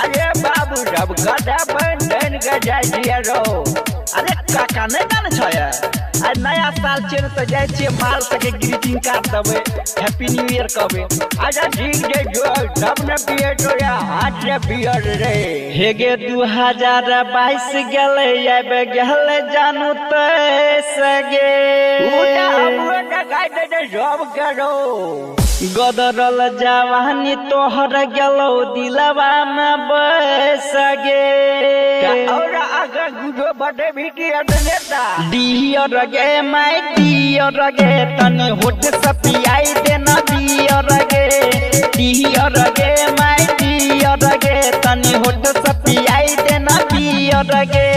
अरे बाबू जब गधा बन गजा रो अरे काका नहीं जाने छया आज नया साल चेन तो जाय छे माल सके ग्रीटिंग कार्ड दबे हैप्पी न्यू ईयर कहबे आजा ठीक जे जो डब न पिए तो या हाथ रे बियर रे हेगे 2022 गेले आबे गेले जानू ते सगे उटा हमरो न गाय दे जॉब करो गदरल जवानी तोहर गेलो दिलवा में बसगे और आगे गुडो बड़े भी नेता डियर गे माय डियर गे तनी होठ सपियाई देना डियर गे डियर गे माय डियर गे तनी होठ सपियाई देना डियर गे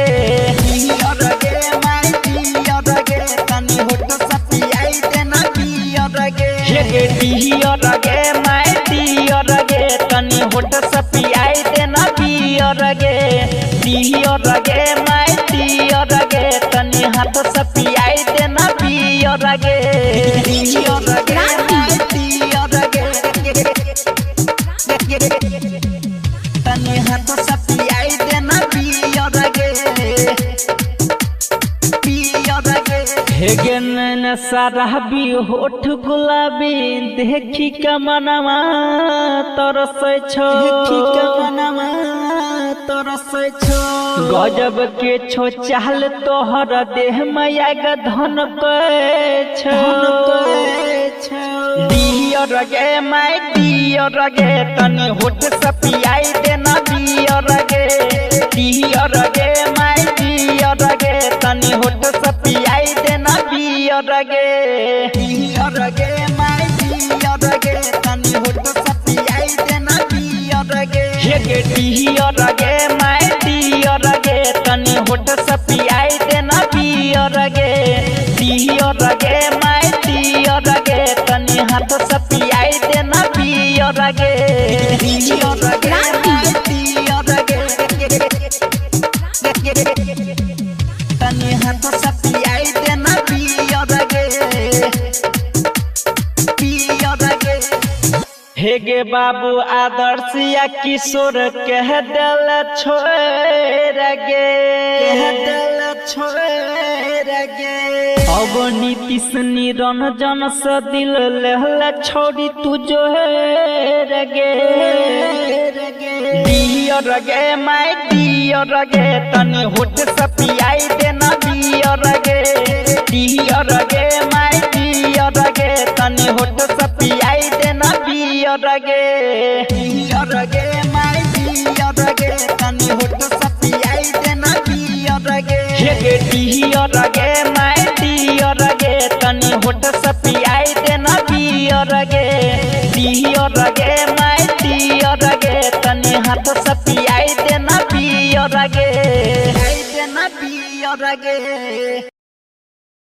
डियर गे माय डियर गे तनी होठ सपियाई देना डियर गे हे डियर गे माय डियर गे तनी होठ सपियाई देना डियर गे डियर गे माय डियर गे तनी हाथ सपियाई देना डियर गे डियर गे माय डियर गे तनी हाथ सपियाई देना डियर गे डियर गे हेगे न साराबी होठ गुलाबी देखी का मनवा तरसै छो देखी का मनवा तरसै छो गजब के छो चाल तोहर देह माया ग धन के छो डियर गे माय डियर गे तनी होठ सपियाई देना डियर गे डियर गे माय डियर गे तनी होठ सपियाई देना डियर गे डियर गे माय डियर गे तनी होठ सपियाई देना डियर गे हे डियर गे माय डियर गे तनी होठ सपियाई देना डियर गे डियर गे माय डियर गे तनी हाथ सपियाई देना डियर गे डियर गे माय डियर गे तनी हाथ सपियाई देना डियर गे डियर गे हेगे बाबू आदर्श या किशोर कह दिल छोड़ गे अब नीतीश निरंजन से दिल लहला छोड़ी तू जो है गे डियर गे माय डियर गे तनी होठ सपियाई देना डियर गे डियर गे माय डियर गे तनी होठ सपियाई देना डियर गे डियर गे माय डियर गे तनी होठ सपियाई देना डियर गे हे डियर गे माय डियर गे तनी होठ सपियाई देना डियर गे डियर गे माय डियर गे तनी हाथ सपियाई देना डियर गे देना डियर गे